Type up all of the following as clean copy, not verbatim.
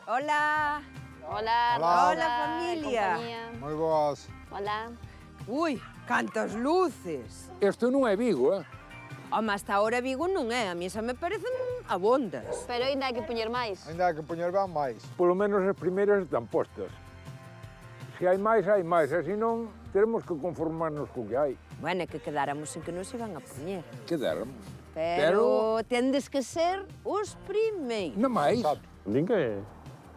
Hola. Hola, Hola. Hola, familia. compañía. Moi boas. Hola. Ui, cantas luces. Isto non é Vigo, Home, hasta ahora Vigo non é, a mí xa me parecen abondas. Pero ainda hai que poñer máis. Ainda hai que poñer ben máis. Polo menos as primeiras están postas. Se hai máis, e se non, teremos que conformarnos co que hai. Bueno, é que quedáramos en que non se van a poñer. Quedáramos. Pero tendes que ser os primeiros. Non máis. Exacto. Din que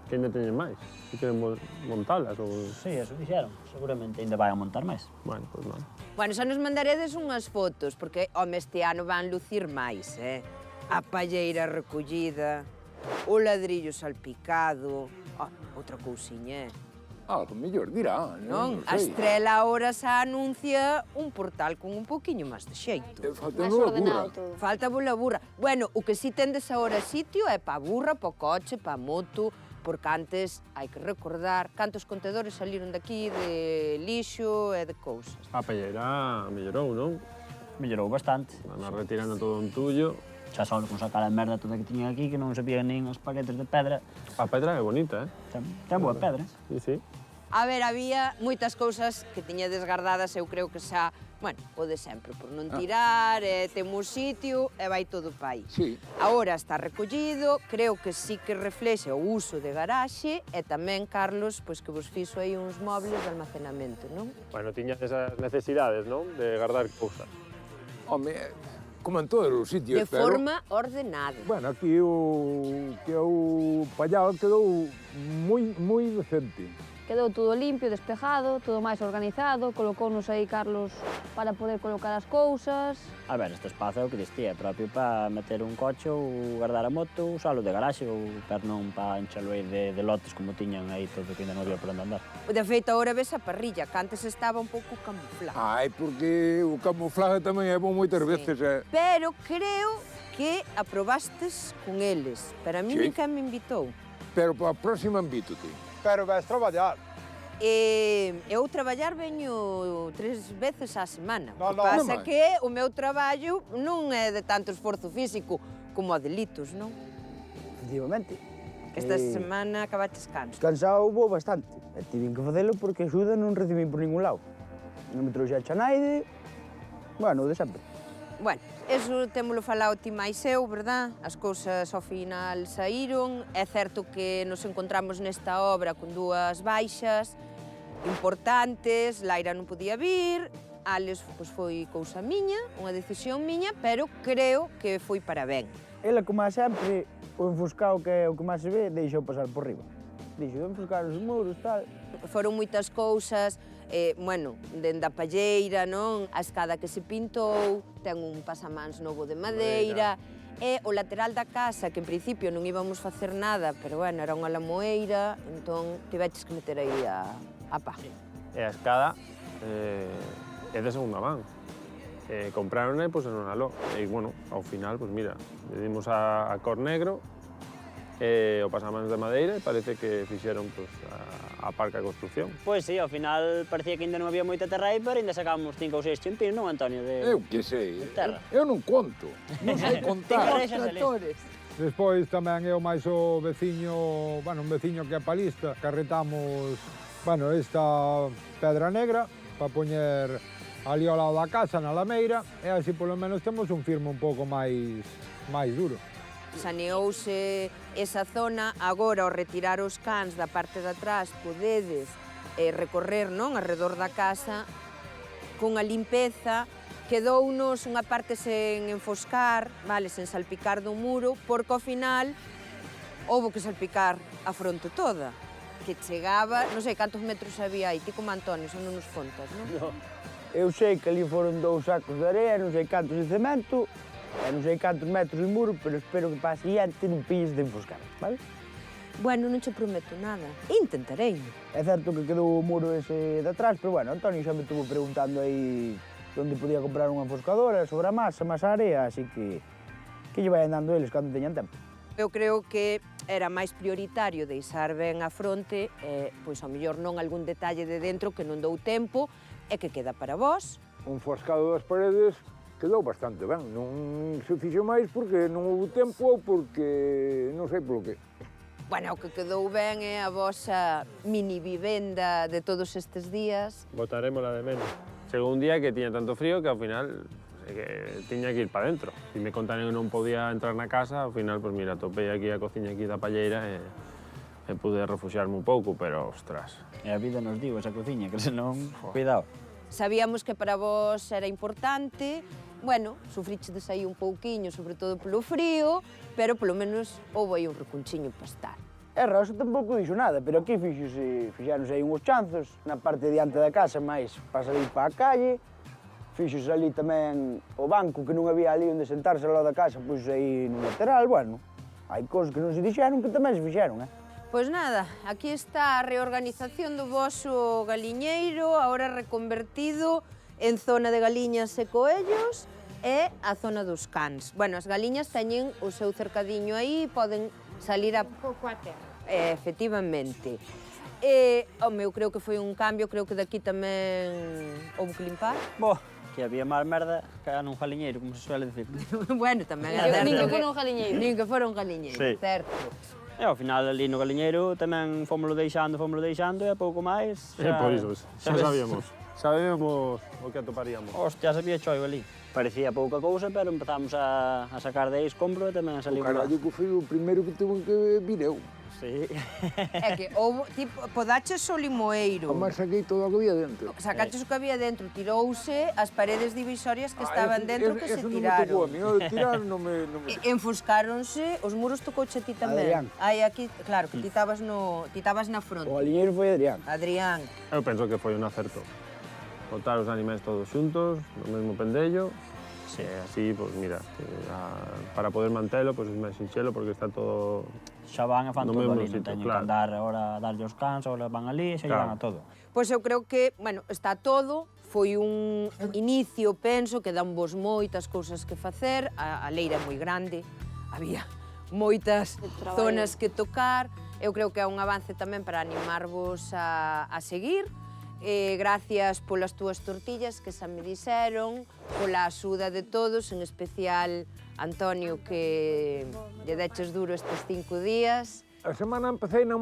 ainda teñen máis, que queren montalas ou... Sí, eso dixeron. Seguramente ainda vai a montar máis. Bueno, pois non. Bueno, xa nos mandaredes unhas fotos, porque, home, este ano van lucir máis, A palleira recollida, o ladrillo salpicado, outra cousiña, Algo mellor dirá, non? non A sei. Estrela ahora xa anuncia un portal con un poquinho máis de xeito. Falta Máis unha ordenado burra. todo. Falta bola burra. Bueno, o que si tendes ahora sitio é pa burra, pa coche, pa moto, porque antes hai que recordar cantos contedores saliron daqui de lixo e de cousas. A pelleira mellorou, non? Mellorou bastante. Van retirando todo un tullo. Xa só con sacar a merda toda que tiña aquí, que non se veían nin os paquetes de pedra. A pedra é bonita, Ten boa pedra. Sí, sí. A ver, había moitas cousas que tiña desgardadas, eu creo que xa, bueno, o de sempre, por non tirar, temos sitio e vai todo pa aí. Sí. Agora está recollido, creo que sí que reflexe o uso de garaxe e tamén, Carlos, pois que vos fixo aí uns mobles de almacenamento, non? Bueno, tiña esas necesidades, non? De guardar cousas. Home, como en todos os sitios, De forma ordenada. Bueno, aquí o pallal quedou moi decente. Quedou todo limpio, despejado, todo máis organizado, colocounos aí Carlos para poder colocar as cousas. A ver, este espazo é o que distía, é propio para meter un coche ou guardar a moto, usalo de garaxe ou per non para enchelo aí de lotes como tiñan aí todo que ainda non había por onde andar. De feito, agora ves a parrilla, que antes estaba un pouco camuflada. Ai, porque o camuflaje tamén é bom moitas veces, Pero creo que aprobastes con eles, pero a mí Sí. nunca me invitou. Pero para a próxima invítote. Pero vais traballar. Eu traballar veño 3 veces á semana. No, O que no. pasa Non máis. que o meu traballo non é de tanto esforzo físico como a delitos, non? Efectivamente. Esta semana acabaches canso. Cansado vou bastante. E tive que facelo porque axuda non recibín por ningún lado. Non me trouxe a Chanaide. Bueno, o de sempre. Bueno, eso témolo falado ti máis eu, verdad? As cousas ao final saíron. É certo que nos encontramos nesta obra con dúas baixas importantes. Laira non podía vir, Alex pois, foi cousa miña, unha decisión miña, pero creo que foi para ben. Ela, como a sempre, o enfoscado que é o que máis se ve, deixou pasar por riba. Dixo, enfoscar os muros, tal. Foron moitas cousas, bueno, dende a palleira, non? A escada que se pintou, ten un pasamans novo de madeira, e o lateral da casa, que en principio non íbamos facer nada, pero bueno, era unha lamoeira, entón tiveches que meter aí a pá. E a escada é de segunda man. Compraron e puseron aló. E, bueno, ao final, pues mira, le dimos a cor negro, o pasamans de madeira e parece que fixeron pues, a parca construcción. Pois sí, ao final parecía que ainda non había moita terra aí, pero ainda sacábamos 5 ou 6 chimpín, non, Antonio? Eu que sei. terra. Eu non conto. Non sei contar. Deixas de ler. Despois tamén eu máis o veciño, bueno, un veciño que é palista, carretamos, bueno, esta pedra negra para poñer ali ao lado da casa, na lameira, e así polo menos temos un firme un pouco máis duro. Saneouse esa zona, agora ao retirar os cans da parte de atrás podedes recorrer, non, alrededor da casa con a limpeza. Quedounos unha parte sen enfoscar, vale, sen salpicar do muro, porque ao final houbo que salpicar a fronte toda, que chegaba, non sei cantos metros había aí, ti como Antonio, xa non nos contas, non? Eu sei que ali foron 2 sacos de area, non sei cantos de cemento, e non sei cantos metros de muro, pero espero que para a siguiente non pilles de enfoscar, vale? Bueno, non che prometo nada. Intentarei. É certo que quedou o muro ese de atrás, pero bueno, Antonio xa me estuvo preguntando aí onde podía comprar unha enfoscadora sobre a masa, máis a area, así que lle vayan dando eles cando teñan tempo. Eu creo que era máis prioritario deixar ben a fronte, pois ao mellor non algún detalle de dentro que non dou tempo e que queda para vós. Un foscado das paredes quedou bastante ben. Non se fixo máis porque non houve tempo ou porque non sei polo que. Bueno, o que quedou ben é a vosa mini vivenda de todos estes días. Botaremos la de menos. Chegou un día que tiña tanto frío que ao final que tiña que ir para dentro. E me contaron que non podía entrar na casa, ao final, pues mira, topei aquí a cociña aquí da palleira e pude refuxiarme un pouco, pero, ostras. E a vida nos diu esa cociña, que senón, cuidado. Sabíamos que para vos era importante, bueno, sufrichedes aí un pouquiño, sobre todo polo frío, pero polo menos houve aí un recunchiño para estar. E Rosa tampouco dixo nada, pero aquí fixéronse aí uns chanzos na parte diante da casa, máis para salir para a calle. Fixose ali tamén o banco, que non había ali onde sentarse ao lado da casa, pois aí no lateral, bueno. Hai cousas que non se dixeron que tamén se fixeron, Pois nada, aquí está a reorganización do voso galiñeiro, agora reconvertido en zona de galiñas e coellos e a zona dos cans. Bueno, as galiñas teñen o seu cercadiño aí, poden salir a... Un pouco a terra. Efectivamente. Home, eu creo que foi un cambio, creo que daqui tamén houve que limpar. Bo, que había máis merda que nun jaliñeiro, como se suele decir. Bueno, tamén é certo. Nin que fora un jaliñeiro. Nin que fora un galiñeiro, Sí. certo. E ao final ali no galiñeiro tamén fómolo deixando e a pouco máis... É por iso, xa sabíamos. Sabíamos o que atoparíamos. Hostia, sabía choio ali. Parecía pouca cousa, pero empezamos a sacar de aí escombro e tamén O salimos carallo que foi o primeiro que tuve que vir eu. Sí. É que houve, tipo, podaches o limoeiro. Además saquei todo o que había dentro. Sacaches o que había dentro, tirouse as paredes divisorias que estaban dentro que se Eso non me tocou a tiraron. mí, o de tirar non me... Enfoscáronse, os muros tocouche a ti tamén. Adrián. Aí aquí, claro, que ti estabas na fronte. O galiñeiro foi Adrián. Adrián. Eu penso que foi un acerto. Botar os animais todos xuntos, no mesmo pendello, e así, pues mira, para poder mantelo, pues é máis sinxelo porque está todo... Xa van e fan No todo mesmo ali, non sitio, teñen claro. que andar agora a darlle os cans, agora van ali e xa Claro. llevan a todo. Pois eu creo que, bueno, está todo, foi un inicio, penso, que dan vos moitas cousas que facer, a leira é moi grande, había moitas zonas que tocar, eu creo que é un avance tamén para animarvos a seguir, gracias polas túas tortillas que xa me dixeron, pola axuda de todos, en especial Antonio, que lle deches duro estes 5 días. A semana empecé na